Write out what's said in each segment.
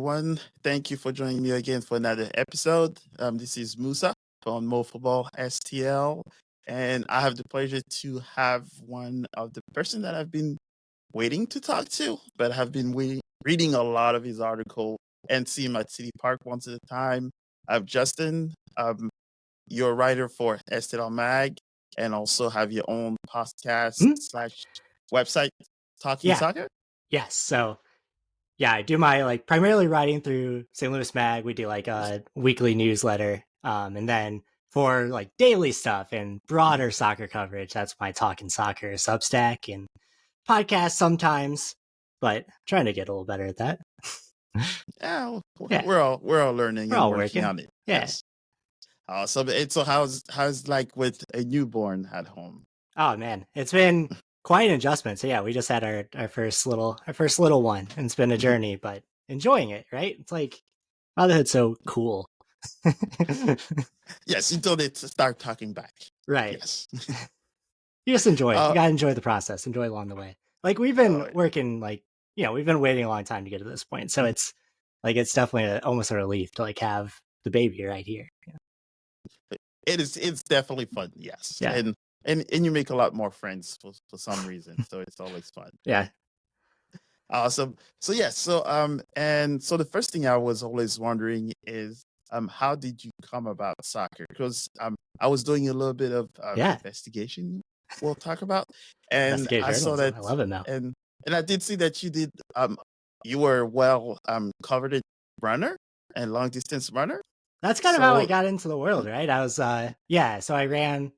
everyone. Thank you for joining me again for another episode. This is Musa from Futbol STL, and I have the pleasure to have one of the person that I've been waiting to talk to, but have been reading a lot of his article and see him at City Park once at a time. I have Justin. You're a writer for STL Mag, and also have your own podcast Hmm? slash website, Talking Yeah. Soccer. Yes. So yeah, I do my primarily writing through St. Louis Mag. We do a weekly newsletter. And then for daily stuff and broader soccer coverage, that's my Talking Soccer Substack and podcast sometimes, but trying to get a little better at that. Yeah, Yeah. we're all learning We're and all working working. on it. Yeah. Yes. So how's like with a newborn at home? Oh man, it's been quite an adjustment. So yeah, we just had our first little one, and it's been a journey, but enjoying it, right? It's like motherhood's so cool. Yes, you told it to start talking back. Right. Yes. You just enjoy it. You Uh, gotta enjoy the process, enjoy along the way. We've oh, been working we've been waiting a long time to get to this point. So it's definitely almost a relief to have the baby right here. it's definitely fun. Yes, Yeah. and you make a lot more friends for some reason. So it's always fun. Yeah. Awesome. So yes. And so the first thing I was always wondering is how did you come about soccer? Because I was doing a little bit of Yeah. investigation. We'll talk about, and Investigative I saw journalism. that, I love it now. and I did see that you were well covered in runner and long distance runner. That's kind of how I So got into the world, right? I was so I ran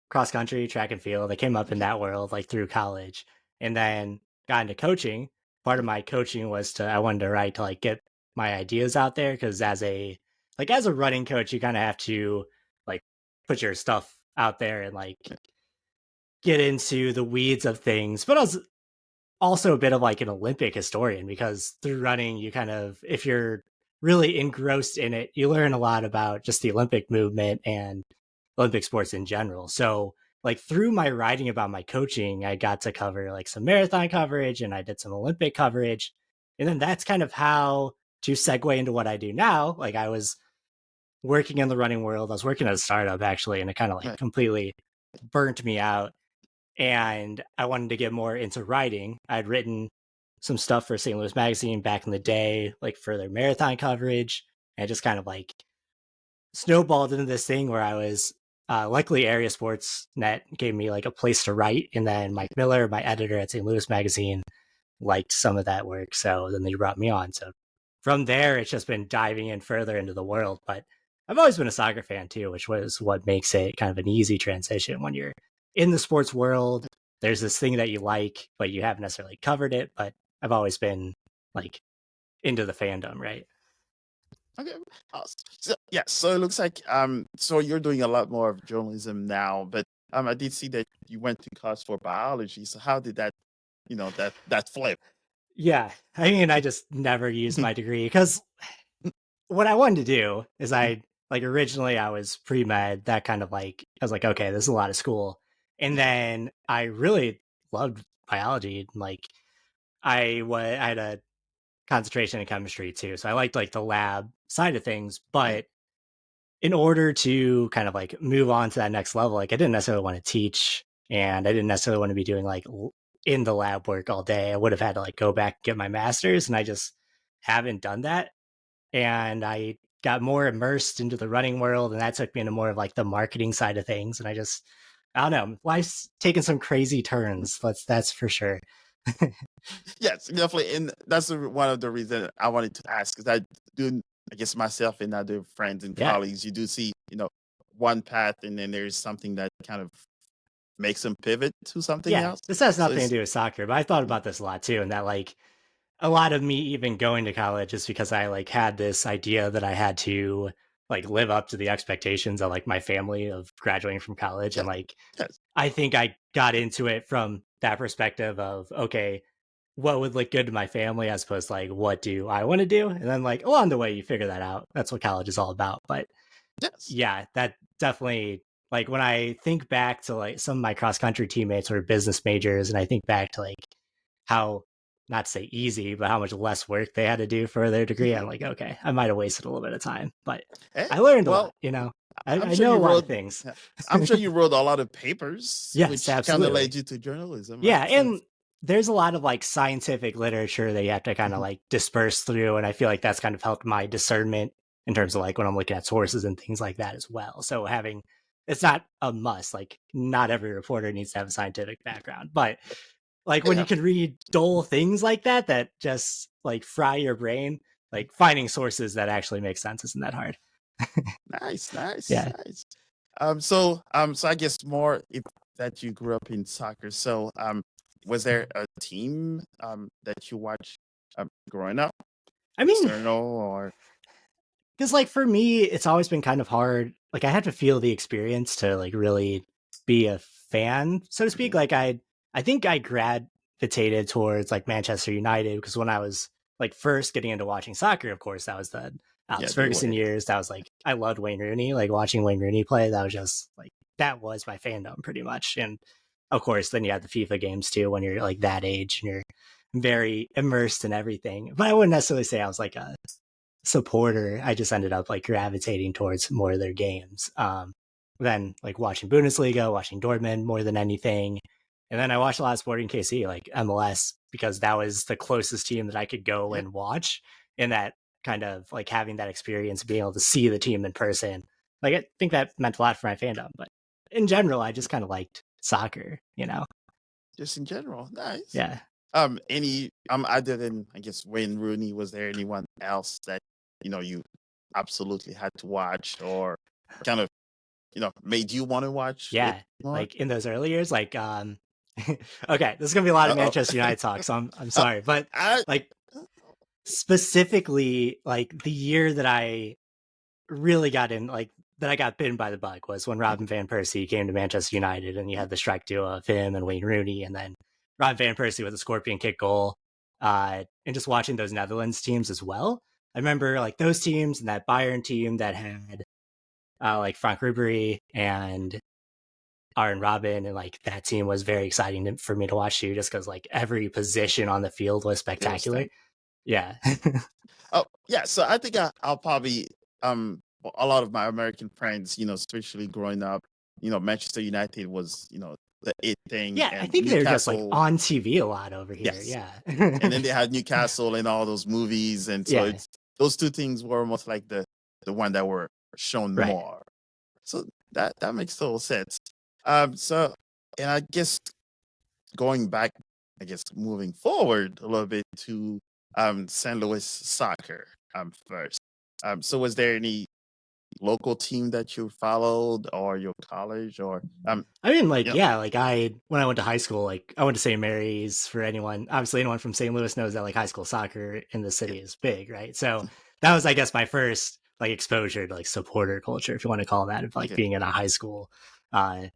cross country, track and field. I came up in that world through college, and then got into coaching. Part of my coaching was I wanted to write to get my ideas out there, because as a running coach, you kind of have to like put your stuff out there and get into the weeds of things. But I was also a bit of an Olympic historian, because through running, you kind of, if you're really engrossed in it, you learn a lot about just the Olympic movement and Olympic sports in general. So through my writing about my coaching, I got to cover some marathon coverage, and I did some Olympic coverage. And then that's kind of how to segue into what I do now. I was working in the running world. I was working at a startup actually, and it kind of right. completely burnt me out. And I wanted to get more into writing. I'd written some stuff for St. Louis Magazine back in the day, for their marathon coverage. And it just kind of snowballed into this thing where I was luckily Area Sports Net gave me a place to write, and then Mike Miller, my editor at St. Louis Magazine, liked some of that work, so then they brought me on. So from there, it's just been diving in further into the world. But I've always been a soccer fan too, which was what makes it kind of an easy transition when you're in the sports world. There's this thing that you like, but you haven't necessarily covered it. But I've always been into the fandom, right? Okay. So it looks like so you're doing a lot more of journalism now, but I did see that you went to class for biology. So how did that that flip? Yeah, I mean, I just never used my degree, because what I wanted to do is originally I was pre-med, that kind of I was okay, this is a lot of school. And then I really loved biology. I had a concentration in chemistry too. So I liked the lab side of things, Right. but in order to kind of move on to that next level, I didn't necessarily want to teach, and I didn't necessarily want to be doing in the lab work all day. I would have had to go back and get my master's, and I just haven't done that. And I got more immersed into the running world, and that took me into more of the marketing side of things. And I don't know, life's taking some crazy turns. That's for sure. Yes, definitely, and that's one of the reasons I wanted to ask, because I do, I guess myself and other friends and Yeah. colleagues, you do see one path, and then there's something that kind of makes them pivot to something Yeah. else. This has So nothing to it's do with soccer, but I thought about this a lot too. And that a lot of me even going to college is because I had this idea that I had to live up to the expectations of my family of graduating from college. yes, And yes, I think I got into it from that perspective of, okay, what would look good to my family, as opposed to what do I want to do? And then along the way, you figure that out. That's what college is all about. But yes. yeah, that definitely, when I think back to some of my cross country teammates who are business majors, and I think back to how not to say easy, but how much less work they had to do for their degree. I'm like, okay, I might have wasted a little bit of time, but Eh, I learned a well, lot, you know. I'm I sure know you a lot of wrote. things. I'm sure you wrote a lot of papers, Yes, which kind of led absolutely. you to journalism, Yeah, right? So, and there's a lot of like scientific literature that you have to kind of mhm, like disperse through, and I feel like that's kind of helped my discernment in terms of like when I'm looking at sources and things like that as well. So having it's not a must, like not every reporter needs to have a scientific background, but like when you yeah, can read dull things like that that just like fry your brain, like finding sources that actually make sense isn't that hard. nice, nice, Yeah. nice. So I guess more if that you grew up in soccer. So, was there a team that you watched growing up, I mean, external or because like for me, it's always been kind of hard. Like I had to feel the experience to like really be a fan, so to speak. okay? Like I think I gravitated towards like Manchester United because when I was like first getting into watching soccer, of course, that was the Yeah, Alex they Ferguson were. years. That was like I loved Wayne Rooney. Like watching Wayne Rooney play, that was just like that was my fandom pretty much. And of course, then you have the FIFA games too when you're like that age and you're very immersed in everything. But I wouldn't necessarily say I was like a supporter. I just ended up like gravitating towards more of their games. Then like watching Bundesliga, watching Dortmund more than anything. And then I watched a lot of Sporting KC, like MLS, because that was the closest team that I could go Yeah, and watch. And that kind of like having that experience, being able to see the team in person. Like I think that meant a lot for my fandom. But in general, I just kind of liked soccer, you know? just in general. Nice. Yeah. Any other than I guess Wayne Rooney, was there anyone else that you absolutely had to watch or kind of made you want to watch it Yeah, more? like in those early years, like okay, this is gonna be a lot of Uh Manchester oh. United talk, so I'm sorry, but I like specifically, like the year that I really got in, like that I got bitten by the bug was when Robin van Persie came to Manchester United, and you had the strike duo of him and Wayne Rooney, and then Robin van Persie with a scorpion kick goal, and just watching those Netherlands teams as well. I remember like those teams and that Bayern team that had like Frank Ribery and Arjen Robben, and like that team was very exciting for me to watch too, just because like every position on the field was It was spectacular. them. Yeah. Oh yeah, so I think I'll probably a lot of my American friends, especially growing up, Manchester United was the it thing, Yeah, I and think they're just like Newcastle. on TV a lot over here. Yes, Yeah. and then they had Newcastle and all those movies, and so Yeah, it's those two things were almost like the one that were shown right. more. So that makes total sense. So and I guess going back, I guess moving forward a little bit to St. Louis soccer first. So was there any local team that you followed or your college or I mean, like, you know yeah, like when I went to high school, like I went to St. Mary's. For anyone, obviously anyone from St. Louis knows that like high school soccer in the yeah, city is big, right? So that was, I guess, my first like exposure to like supporter culture, if you want to call that, of like okay, being in a high school uh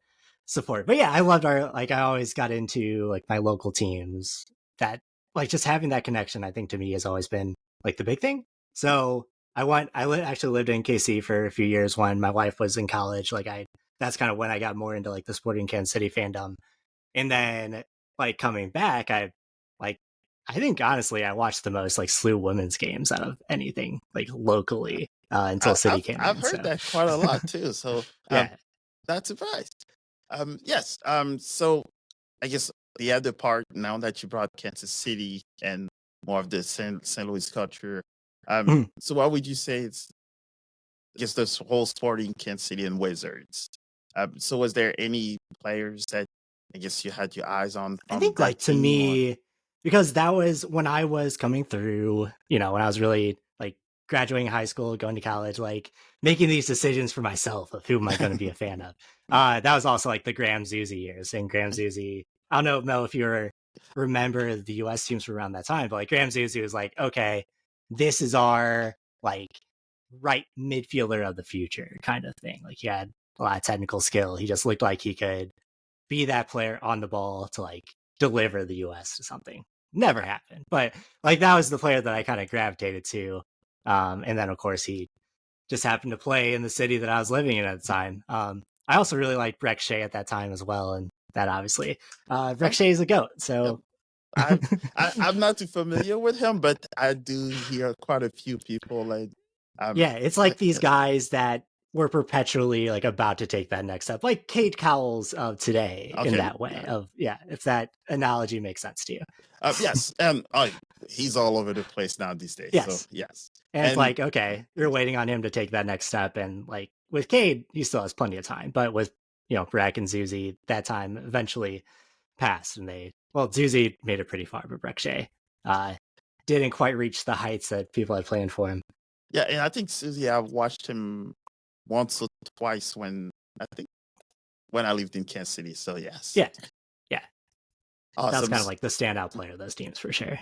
support. But yeah, I loved our like I always got into like my local teams. That like just having that connection, I think to me has always been like the big thing. So actually lived in KC for a few years when my wife was in college. Like I that's kind of when I got more into like the Sporting Kansas City fandom. And then like coming back, like I think honestly I watched the most like SLU women's games out of anything like locally until City came I've in. heard So that quite a lot too. So yeah. not surprised. Yes. So I guess the other part now that you brought Kansas City and more of the St. Louis culture. So what would you say it's I guess this whole sporting Kansas City and Wizards. So was there any players that I guess you had your eyes on I from think that like to team or me, because that was when I was coming through, you know, when I was really like graduating high school, going to college, like making these decisions for myself of who am I going to be a fan of. That was also like the Graham Zusi years. And Graham Zusi, I don't know, Mel, if remember the US teams from around that time, but like Graham Zusi was like, okay, this is our like right midfielder of the future kind of thing. Like he had a lot of technical skill. He just looked like he could be that player on the ball to like deliver the US to something. Never happened. But like that was the player that I kind of gravitated to. And then of course he just happened to play in the city that I was living in at the time. I also really liked Breck Shea at that time as well. And that obviously Breck oh Shea is a GOAT. yep. So I'm not too familiar with him, but I do hear quite a few people like, um, Yeah, it's like these guys that were perpetually like about to take that next step, like Kate Cowles of today in okay, that way of, yeah, if that analogy makes sense to you. yes, he's all over the place now these days. So Yes. yes, And it's and like, okay, you're waiting on him to take that next step. And like with Cade, he still has plenty of time. But with, Breck and Zuzi, that time eventually passed. And Zuzi made it pretty far, but Breck Shea didn't quite reach the heights that people had planned for him. yeah, and I think Susie, I've watched him once or twice I think when I lived in Kansas City. So yes, Yeah. Yeah. That was awesome. kind of like the standout player of those teams for sure.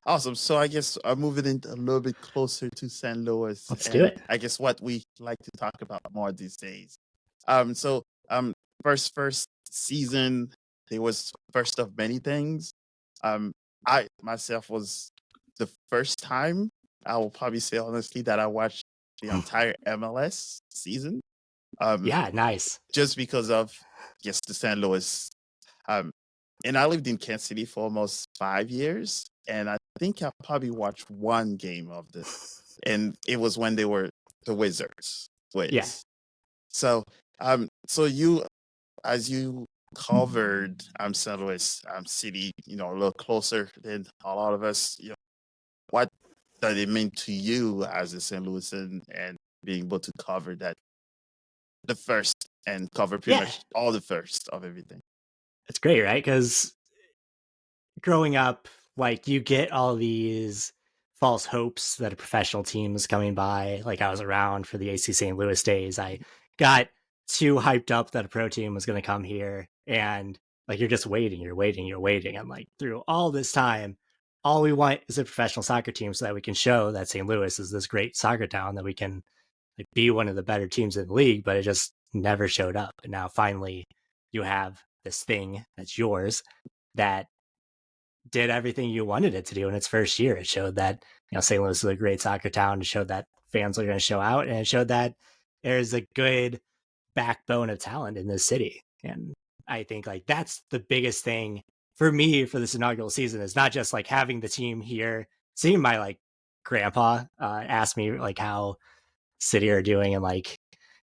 Awesome. So I guess I'm moving in a little bit closer to St. Louis, Let's do and it. I guess what we like to talk about more these days. So first season, it was first of many things. I myself was the first time, I will probably say honestly, that I watched the entire MLS season. Um, Yeah, nice. just because of yes, the St. Louis. Um, and I lived in Kansas City for almost 5 years, and I think I probably watched one game of the, and it was when they were the Wizards. Yeah. So, so you, as you covered St. Louis City, a little closer than a lot of us, what did it mean to you as a St. Louisan and being able to cover that, the first, and cover pretty Yeah. much all the first of everything? It's great, right? Because growing up, like you get all these false hopes that a professional team is coming by. Like I was around for the AC St. Louis days. I got too hyped up that a pro team was going to come here. And like you're just waiting, you're waiting, you're waiting. And like through all this time, all we want is a professional soccer team so that we can show that St. Louis is this great soccer town, that we can like be one of the better teams in the league, but it just never showed up. And now finally you have this thing that's yours that did everything you wanted it to do in its first year. It showed that, St. Louis is a great soccer town. It showed that fans are going to show out, and it showed that there's a good backbone of talent in this city. And I think like that's the biggest thing for me for this inaugural season, is not just like having the team here. Seeing my like grandpa ask me like how City are doing and like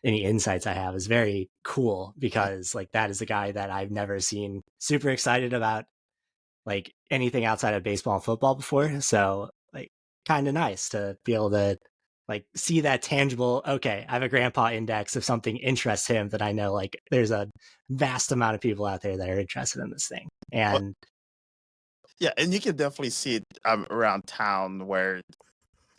any insights I have is very cool, because like that is a guy that I've never seen super excited about like anything outside of baseball and football before. So like kind of nice to be able to like see that tangible, okay, I have a grandpa index. If something interests him, that I know like there's a vast amount of people out there that are interested in this thing. Well, And yeah, and you can definitely see it around town, where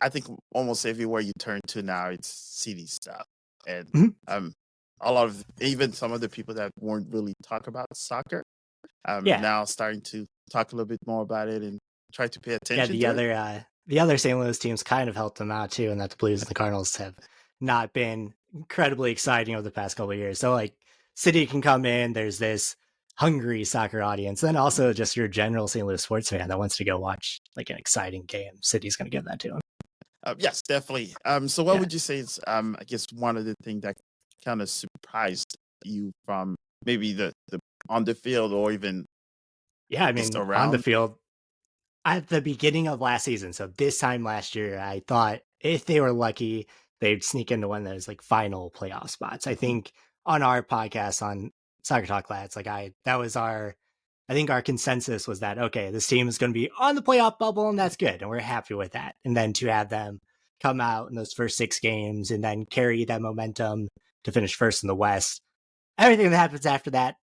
I think almost everywhere you turn to now, it's city stuff, and mhm, um, a lot of even some of the people that weren't really talk about soccer, yeah, now starting to talk a little bit more about it and try to pay yeah, attention to it. the other St. Louis teams kind of helped them out too, and that the Blues and the Cardinals have not been incredibly exciting over the past couple of years. So like City can come in, there's this hungry soccer audience, then also just your general St. Louis sports fan that wants to go watch like an exciting game. City's going to give that to him. Yes, definitely. So what Yeah, would you say is, I guess, one of the things that kind of surprised you from maybe the on the field, or even yeah. I just mean, on the around? field, at the beginning of last season, so this time last year, I thought if they were lucky, they'd sneak into one of those like final playoff spots. I think on our podcast on Soccer Talk Lads, like that was I think our consensus was that, okay, this team is going to be on the playoff bubble, and that's good. And we're happy with that. And then to have them come out in those first 6 games and then carry that momentum to finish first in the West, everything that happens after that,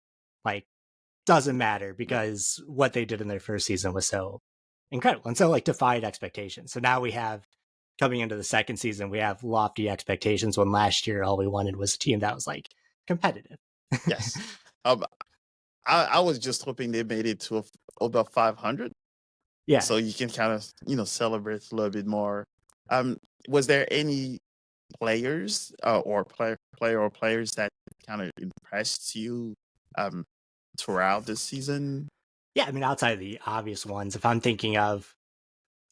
like, doesn't matter, because what they did in their first season was so incredible and so like defied expectations. So now we have, coming into the second season, we have lofty expectations, when last year all we wanted was a team that was like competitive. Yes. Um, I was just hoping they made it to over 500, Yeah. so you can kind of celebrate a little bit more. Um, was there any players, or player or players that kind of impressed you um throughout the season? Yeah. I mean, outside of the obvious ones, if I'm thinking of,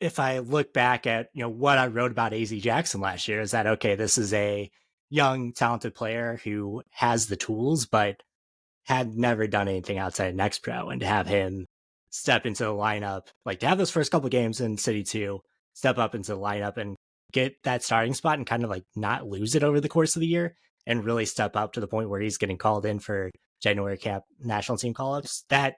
if I look back at, what I wrote about AZ Jackson last year, is that, okay, this is a young, talented player who has the tools, but had never done anything outside of Next Pro, and to have him step into the lineup, like to have those first couple games in City 2, step up into the lineup and get that starting spot and kind of like not lose it over the course of the year and really step up to the point where he's getting called in for January camp national team call ups. That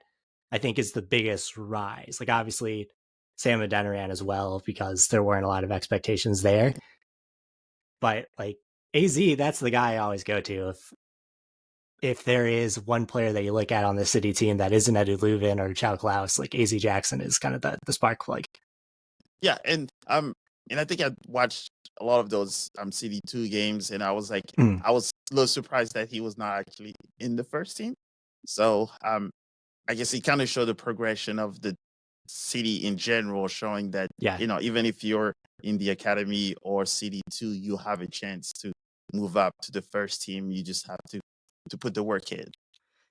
I think is the biggest rise. Like obviously Sam Adeniran as well, because there weren't a lot of expectations there. But like AZ, that's the guy I always go to. If there is one player that you look at on the City team that isn't Edu Leuven or Chow Klaus, like AZ Jackson is kind of the spark plug. Yeah, and I think I watched a lot of those CD2 games, and I was like, I was a little surprised that he was not actually in the first team. So I guess he kind of showed the progression of the city in general, showing that Yeah. even if you're in the academy or CD2, you have a chance to move up to the first team. You just have to put the work in.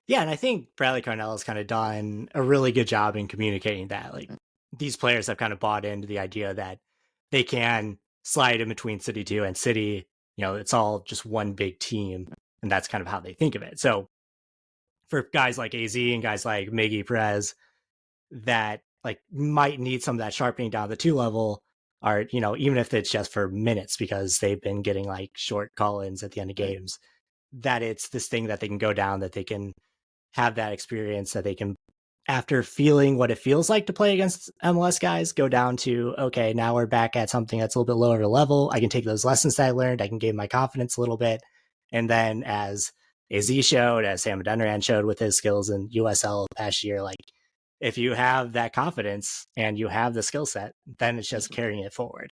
Yeah, and I think Bradley Carnell has kind of done a really good job in communicating that. Like these players have kind of bought into the idea that they can slide in between City 2 and City. It's all just one big team, and that's kind of how they think of it. So for guys like AZ and guys like Miggy Perez that like might need some of that sharpening down the 2 level, are even if it's just for minutes because they've been getting like short call-ins at the end of games, that it's this thing that they can go down, that they can have that experience, that they can, after feeling what it feels like to play against MLS guys, go down to, okay, now we're back at something that's a little bit lower level. I can take those lessons that I learned. I can gain my confidence a little bit. And then as AZ showed, as Sam Adeniran showed with his skills in USL past year, like if you have that confidence and you have the skill set, then it's just carrying it forward.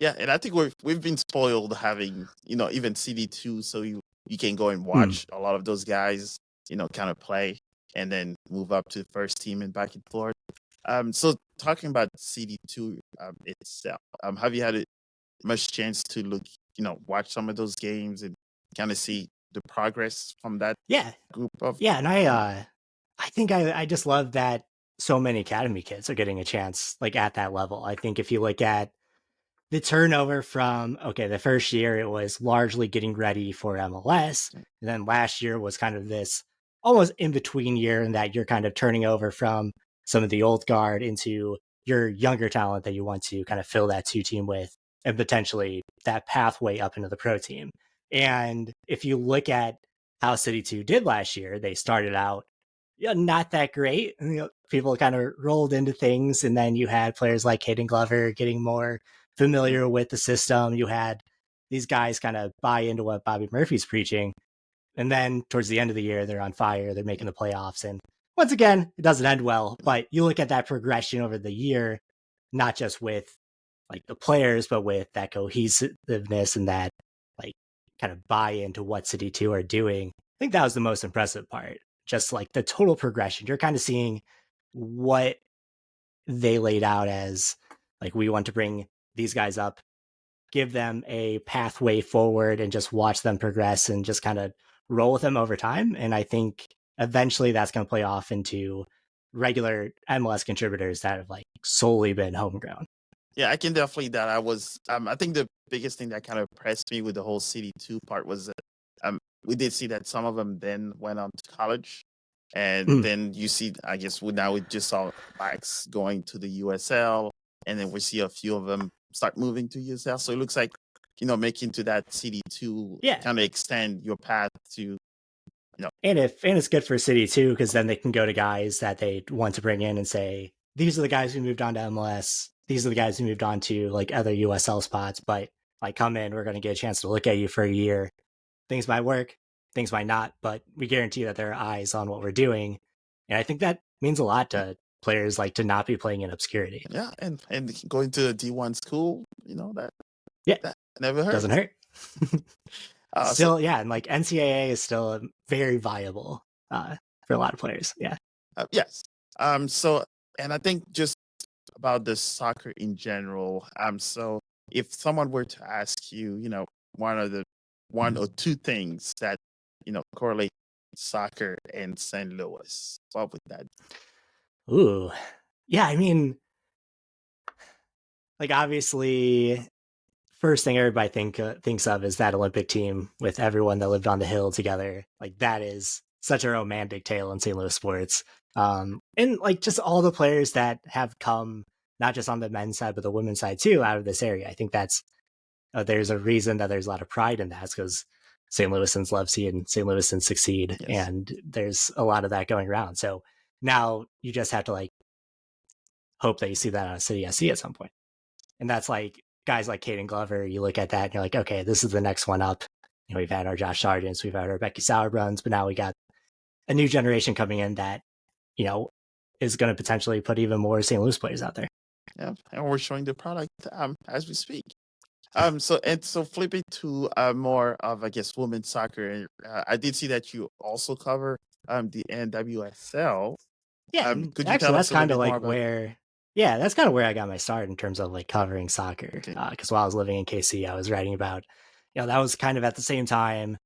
Yeah, and I think we've been spoiled having, even CD2, so you can go and watch a lot of those guys, kind of play and then move up to the first team and back and forth. So talking about CD2 itself, have you had much chance to look, watch some of those games and kind of see the progress from that group of? Yeah, and I think I just love that so many academy kids are getting a chance like at that level. I think if you look at the turnover from, okay, the first year it was largely getting ready for MLS. And then last year was kind of this almost in between year, in that you're kind of turning over from some of the old guard into your younger talent that you want to kind of fill that 2 team with, and potentially that pathway up into the pro team. And if you look at how City 2 did last year, they started out not that great. People kind of rolled into things, and then you had players like Hayden Glover getting more familiar with the system. You had these guys kind of buy into what Bobby Murphy's preaching. And then towards the end of the year, they're on fire. They're making the playoffs. And once again, it doesn't end well. But you look at that progression over the year, not just with like the players, but with that cohesiveness and that like kind of buy into what City 2 are doing. I think that was the most impressive part. Just like the total progression. You're kind of seeing what they laid out as, like, we want to bring these guys up, give them a pathway forward, and just watch them progress and just kind of roll with them over time. And I think eventually that's going to play off into regular MLS contributors that have like solely been homegrown. Yeah, I can definitely that. I think the biggest thing that kind of impressed me with the whole CD2 part was that we did see that some of them then went on to college. And then you see, I guess we just saw Max going to the USL, and then we see a few of them start moving to USL. So it looks like, making to that CD2 kind of extend your path to, And it's good for City too, because then they can go to guys that they want to bring in and say, these are the guys who moved on to MLS. These are the guys who moved on to like other USL spots, but like, come in, we're going to get a chance to look at you for a year. Things might work, things might not, but we guarantee that there are eyes on what we're doing. And I think that means a lot to players, like to not be playing in obscurity. Yeah, and going to a D1 school, that never hurts. Doesn't hurt. Still, and like NCAA is still very viable for a lot of players. Yeah. Yes. So, and I think just about the soccer in general. So if someone were to ask you, one or two things that correlate soccer and St. Louis, what would that be? Ooh, yeah. I mean, like, obviously, first thing everybody thinks of is that Olympic team with everyone that lived on the hill together. Like, that is such a romantic tale in St. Louis sports. And like just all the players that have come, not just on the men's side, but the women's side too, out of this area. I think that's there's a reason that there's a lot of pride in that. It's because St. Louisans love seeing St. Louisans succeed, Yes. and there's a lot of that going around. So now you just have to like hope that you see that on a City SC at some point. And that's like guys like Caden Glover. You look at that and you're like, okay, this is the next one up. You know, we've had our Josh Sargents, we've had our Becky Sauerbruns, but now we got a new generation coming in that, you know, is going to potentially put even more St. Louis players out there. Yeah, and we're showing the product as we speak. So flipping to more of, I guess, women's soccer. I did see that you also cover the NWSL. Yeah, and Could you actually, tell that's us a little kind of bit more like about? where, yeah, that's kind of where I got my start in terms of like covering soccer. Okay. Because while I was living in KC, I was writing about, you know, that was kind of at the same time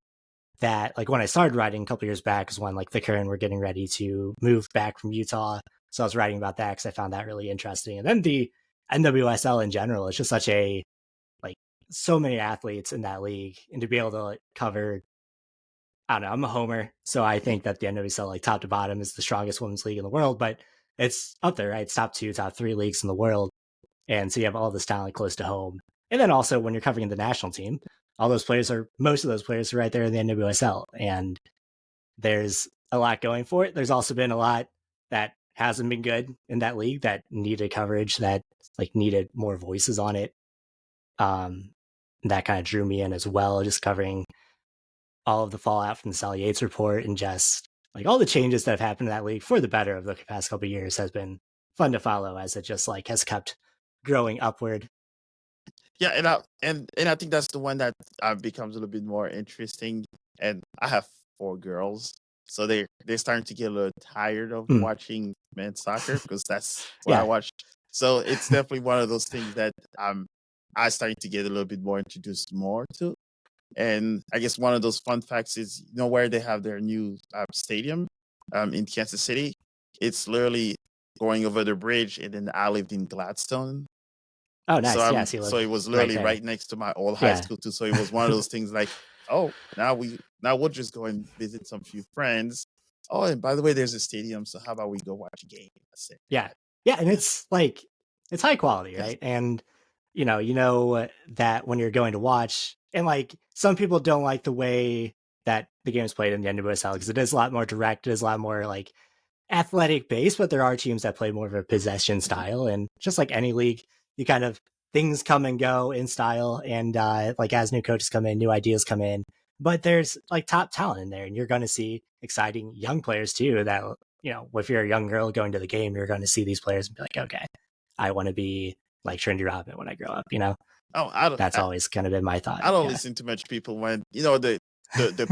that like when I started writing a couple years back is when like the Current were getting ready to move back from Utah. So I was writing about that because I found that really interesting. And then the NWSL in general, it's just such a like so many athletes in that league, and to be able to like, cover. I don't know. I'm a homer, so I think that the NWSL, like top to bottom, is the strongest women's league in the world. But it's up there, right? It's top two, top three leagues in the world, and so you have all this talent close to home. And then also when you're covering the national team, all those players are most of those players are right there in the NWSL, and there's a lot going for it. There's also been a lot that hasn't been good in that league that needed coverage, that like needed more voices on it. That kind of drew me in as well, just covering all of the fallout from the Sally Yates report and just like all the changes that have happened in that league for the better of the past couple of years has been fun to follow as it just like has kept growing upward. Yeah, and I think that's the one that becomes a little bit more interesting. And I have 4 girls, so they're starting to get a little tired of Mm, watching men's soccer because that's what I yeah. watch. So it's definitely one of those things that I starting to get a little bit more introduced more to. And I guess one of those fun facts is, where they have their new stadium in Kansas City. It's literally going over the bridge, and then I lived in Gladstone, Oh, so nice. Yes, he so lived it was right literally there. right next to my old high Yeah. school too. So it was one of those things like, oh, now we'll just go and visit some few friends. Oh, and by the way, there's a stadium, so how about we go watch a game? That's it. Yeah. Yeah. And Yeah. it's like, it's high quality, Yes. right? And, you know that when you're going to watch, and like some people don't like the way that the game is played in the NWSL because it is a lot more direct, it is a lot more like athletic base, but there are teams that play more of a possession Mhm. style. And just like any league, you kind of things come and go in style. And like as new coaches come in, new ideas come in. But there's like top talent in there, and you're going to see exciting young players too. That if you're a young girl going to the game, you're going to see these players and be like, okay, I want to be like Trinity Rodman when I grow up. Oh, That's always kind of been my thought. I don't Yeah, listen to much people when the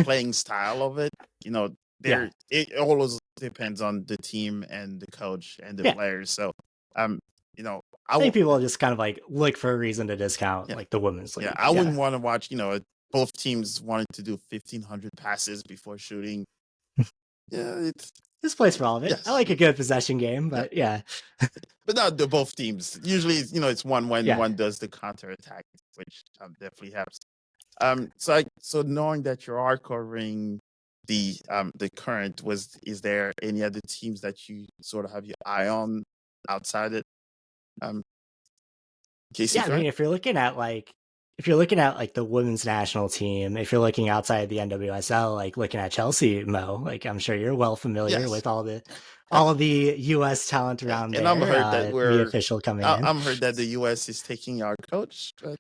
playing style of it. yeah, It always depends on the team and the coach and the yeah. players. So, um, I I think will. people just kind of like look for a reason to discount Yeah, like the women's yeah. league. I Yeah. wouldn't want to watch. Both teams wanted to do 1,500 passes before shooting. Yeah, it's This plays for all of it. I yes. like a good possession game, Yeah, but yeah, but not the both teams. Usually, it's one when yeah, one does the counter attack, which definitely helps. So knowing that you are covering the Current, is there any other teams that you sort of have your eye on outside it? Um, KC yeah. I mean, Current? if you're looking at like the women's national team, if you're looking outside the NWSL, like looking at Chelsea, Mo, like I'm sure you're well familiar Yes. with all Yeah, of the U.S. talent yeah. around And I'm there. heard that New official coming in. I'm heard that the US is taking our coach. But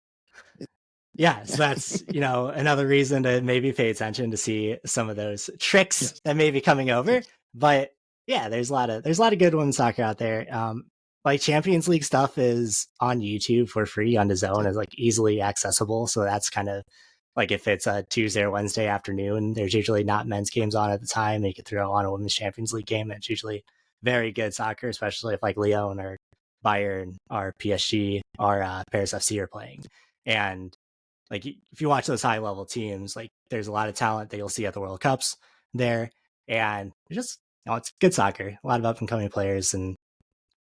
it, Yeah, so yeah. that's another reason to maybe pay attention to see some of those tricks Yes. that may be coming over. Yes. But yeah, there's a lot of good women's soccer out there. Like Champions League stuff is on YouTube for free on the Zone, Okay. is like easily accessible. So that's kind of like if it's a Tuesday or Wednesday afternoon, there's usually not men's games on at the time, and you could throw on a women's Champions League game. And it's usually very good soccer, especially if like Lyon or Bayern or PSG or Paris FC are playing. And like if you watch those high level teams, like there's a lot of talent that you'll see at the World Cups there, and just it's good soccer. A lot of up and coming players, and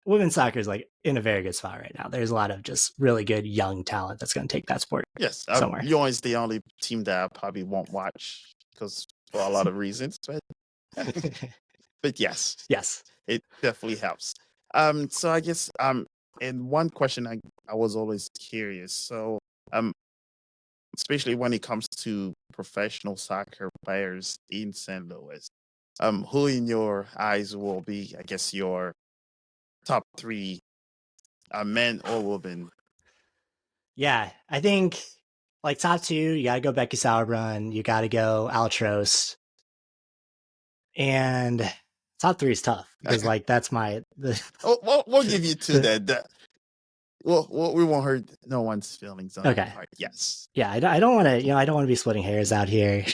women's soccer is like in a very good spot right now. There's a lot of just really good young talent that's going to take that sport Yes. somewhere. Lyon is the only team that I probably won't watch because for a lot of reasons. But But yes, Yes. it definitely helps. So I guess and one question I was always curious. So um, especially when it comes to professional soccer players in St. Louis, who in your eyes will be, I guess, your top three men or women? Yeah, I think like top two, you gotta go Becky Sauerbrunn, you gotta go Altros, and top three is tough because like that's Oh, we'll give you two the then. Well, we won't hurt no one's feelings on that okay. part. Yes. Yeah, I don't want to, I don't want to be splitting hairs out here.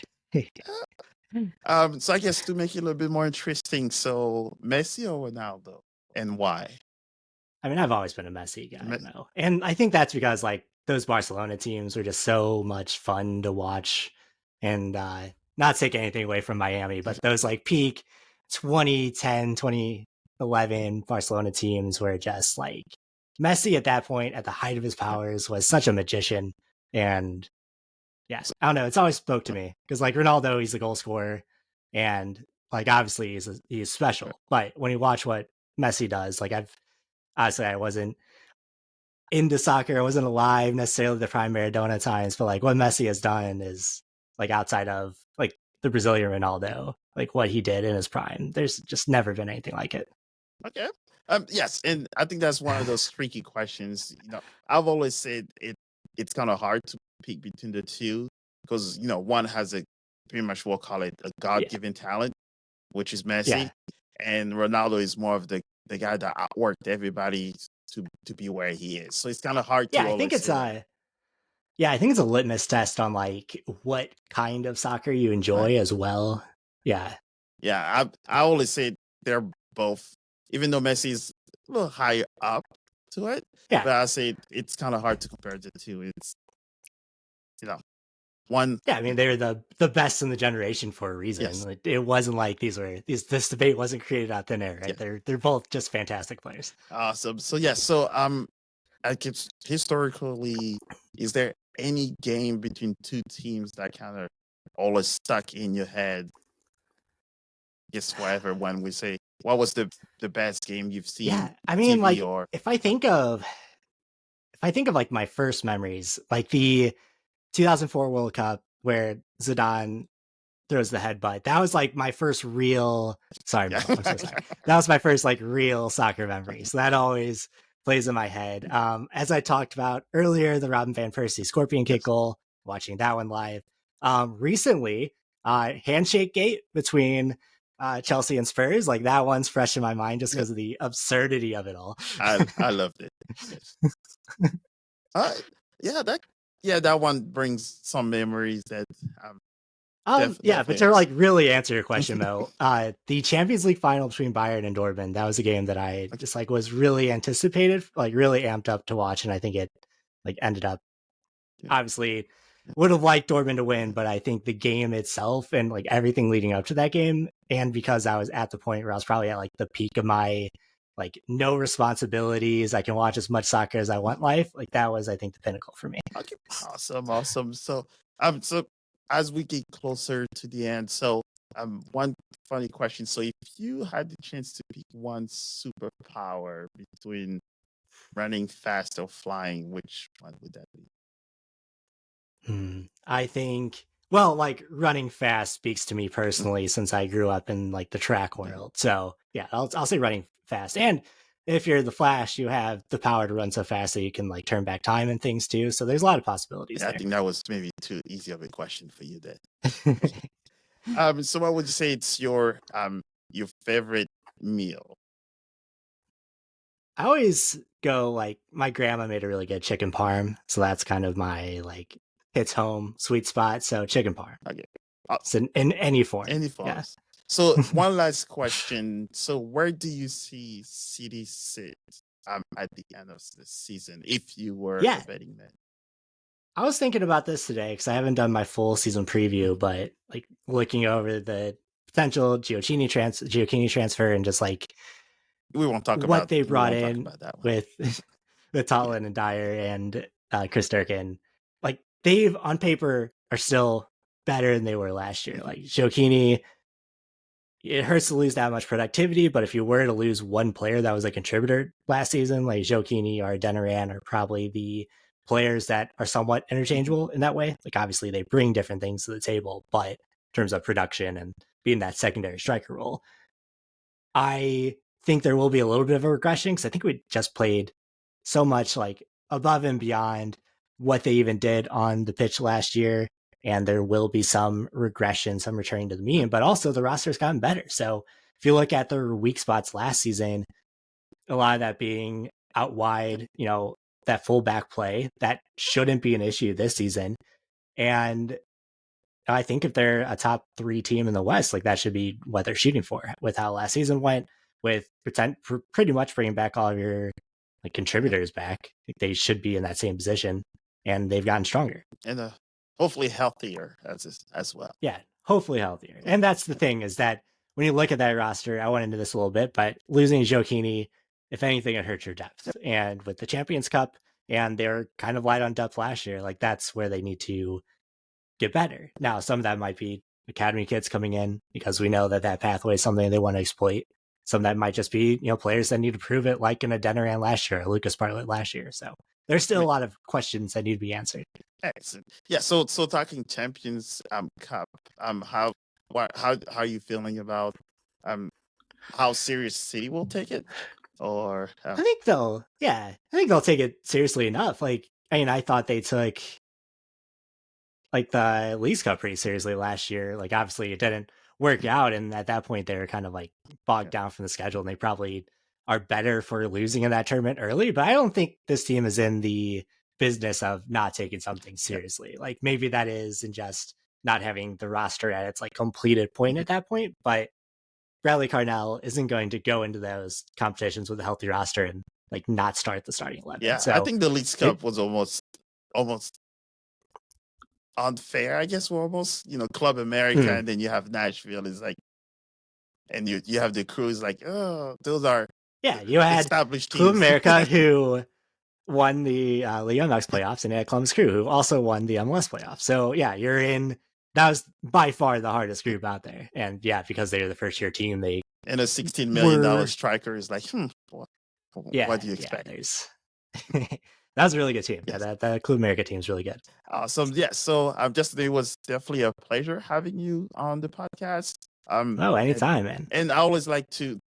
So I guess to make it a little bit more interesting, so Messi or Ronaldo, and why? I mean, I've always been a Messi guy, Me- Mo, and I think that's because like those Barcelona teams were just so much fun to watch, and not take anything away from Miami, but those like peak 2010, 2011 Barcelona teams were just like Messi at that point, at the height of his powers, was such a magician, and yeah, so- I don't know. It's always spoke to me because like Ronaldo, he's a goal scorer, and like obviously he's special. But when you watch what Messi does, like I've honestly I wasn't into soccer, I wasn't alive necessarily the prime Maradona times, but like what Messi has done is like outside of like the Brazilian Ronaldo, like what he did in his prime. There's just never been anything like it. Okay. Yes, and I think that's one of those tricky questions. I've always said it's kind of hard to pick between the two because one has a pretty much we'll call it a God Yeah, given talent, which is Messi, yeah, and Ronaldo is more of the guy that outworked everybody to be where he is. So it's kind of hard yeah. to always say that. I think it's a litmus test on like what kind of soccer you Right. enjoy as well. Yeah, Yeah, I always say they're both, even though Messi is a little higher up to it, yeah. but I say it's kind of hard to compare the two. It's you know one, Yeah, I mean they're the best in the generation for a reason. yes, Like, it wasn't like this debate wasn't created out of thin air, yeah, right? They're both just fantastic players. awesome. So yeah, so I guess historically, is there any game between two teams that kind of always stuck in your head? Guess forever when we say what was the best game you've seen Yeah, I mean, TV like or if I think of like my first memories, like the 2004 World Cup where Zidane throws the headbutt. That was like my first real. Sorry, yeah. Mo. I'm so sorry. That was my first like real soccer memory. So that always plays in my head. As I talked about earlier, the Robin van Persie scorpion kick Yes. goal. Watching that one live. Recently, handshake gate between Chelsea and Spurs. Like that one's fresh in my mind just because of the absurdity of it all. I loved it. Yes. Uh, yeah, that one brings some memories that Yeah, but definitely to has. like really answer your question, Mo, the Champions League final between Bayern and Dortmund, that was a game that I Okay. just like was really anticipated, like really amped up to watch, and I think it like ended up Yeah, obviously would have liked Dortmund to win, but I think the game itself and like everything leading up to that game, and because I was at the point where I was probably at like the peak of my like no responsibilities, I can watch as much soccer as I want life, like that was I think the pinnacle for me. okay. Awesome. So as we get closer to the end, so one funny question. So if you had the chance to pick one superpower between running fast or flying, which one would that be? I think well, like running fast speaks to me personally since I grew up in like the track Yeah. world. So yeah, I'll say running fast. And if you're the Flash, you have the power to run so fast that you can like turn back time and things too. So there's a lot of possibilities Yeah, I there. think that was maybe too easy of a question for you there. So what would you say it's your favorite meal? I always go like my grandma made a really good chicken parm, so that's kind of my like hits home sweet spot. So chicken parm, Okay. Uh, so in any form, any yeah, forms. So one last question. So where do you see City sit at the end of the season if you were a yeah. betting man? I was thinking about this today because I haven't done my full season preview, but like looking over the potential Giochini transfer and just like what they We brought won't talk in about that one. with with Yeah. Totland and Dyer and Chris Durkin, like they've on paper are still better than they were last year. Mhm. Like Giochini it hurts to lose that much productivity, but if you were to lose one player that was a contributor last season, like Jokini or Denoran are probably the players that are somewhat interchangeable in that way. Like obviously they bring different things to the table, but in terms of production and being that secondary striker role, I think there will be a little bit of a regression because I think we just played so much like above and beyond what they even did on the pitch last year. And there will be some regression, some returning to the mean, but also the roster's gotten better. So if you look at the weak spots last season, a lot of that being out wide, that fullback play, that shouldn't be an issue this season. And I think if they're a top 3 team in the West, like that should be what they're shooting for with how last season went, with pretty much bringing back all of your like contributors back. They should be in that same position, and they've gotten stronger and hopefully healthier as well. Yeah, hopefully healthier. And that's the thing is that when you look at that roster, I went into this a little bit, but losing Jokini, if anything, it hurts your depth. And with the Champions Cup, and they're kind of light on depth last year, like that's where they need to get better. Now, some of that might be academy kids coming in because we know that pathway is something they want to exploit. Some of that might just be, players that need to prove it, like in a Denoran last year, or Lucas Bartlett last year. So there's still a lot of questions that need to be answered. Excellent. Yeah. So talking Champions Cup, how are you feeling about how serious City will take it? Or I think they'll take it seriously enough. Like, I mean, I thought they took like the Leagues Cup pretty seriously last year. Like, obviously it didn't work out, and at that point they were kind of like bogged down from the schedule, and they probably are better for losing in that tournament early. But I don't think this team is in the business of not taking something seriously. Like maybe that is in just not having the roster at its like completed point at that point. But Bradley Carnell isn't going to go into those competitions with a healthy roster and like not start the starting 11. Yeah, so I think the Leagues Cup was almost unfair, I guess. We're almost, Club America, and then you have Nashville is like, and you have the Crews like, oh, those are you had established teams. Club America who won the Liga MX playoffs, and you had Columbus Crew who also won the MLS playoffs. So yeah, you're in. That was by far the hardest group out there, and yeah, because they were the first year team, they and a $16 million striker is like, what do you expect? That was a really good team. Yes. Yeah, that Club America team is really good. Awesome. Yeah. So Justin, it was definitely a pleasure having you on the podcast. Anytime, man. And I always like to,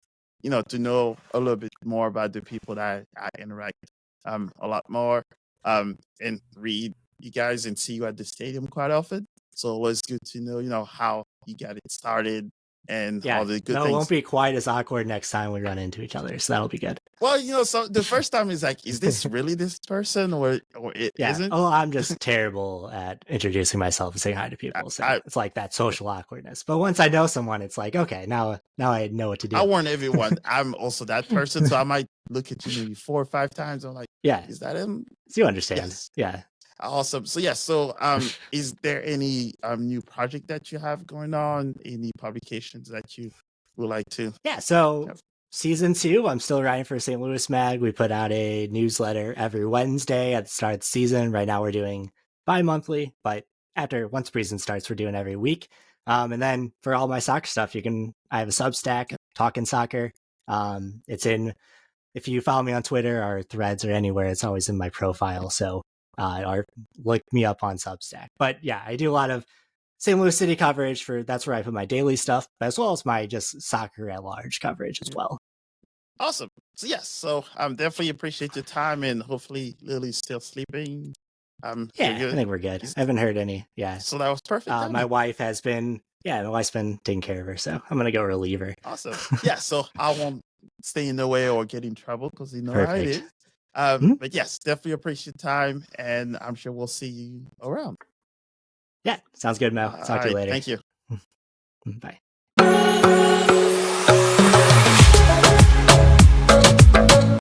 to know a little bit more about the people that I interact a lot more, and read you guys and see you at the stadium quite often. So it was good to know, how you got it started and all the good things. It won't be quite as awkward next time we run into each other, so that'll be good. Well, so the first time is like, is this really this person or it isn't? Oh, I'm just terrible at introducing myself and saying hi to people. So it's like that social awkwardness. But once I know someone, it's like, okay, now I know what to do. I warn everyone, I'm also that person, so I might look at you maybe 4 or 5 times. I'm like, is that him? So you understand? Yes. Yeah. Awesome. So is there any new project that you have going on? Any publications that you would like to? Yeah. So season 2, I'm still writing for St. Louis Mag. We put out a newsletter every Wednesday at the start of the season. Right now we're doing bi-monthly, but once preseason starts, we're doing every week. And then for all my soccer stuff, I have a Substack, Talking Soccer. It's in, if you follow me on Twitter or Threads or anywhere, it's always in my profile. So or look me up on Substack. But yeah, I do a lot of St. Louis City coverage that's where I put my daily stuff, as well as my just soccer at large coverage as well. Awesome. So yes, definitely appreciate your time, and hopefully Lily's still sleeping. I think we're good. I haven't heard any. Yeah. So that was perfect. My wife's been taking care of her, so I'm gonna go relieve her. Awesome. Yeah. So I won't stay in the way or get in trouble because you know how it is. But yes, definitely appreciate your time, and I'm sure we'll see you around. Yeah, sounds good, Mel. Talk to you later. Thank you. Bye.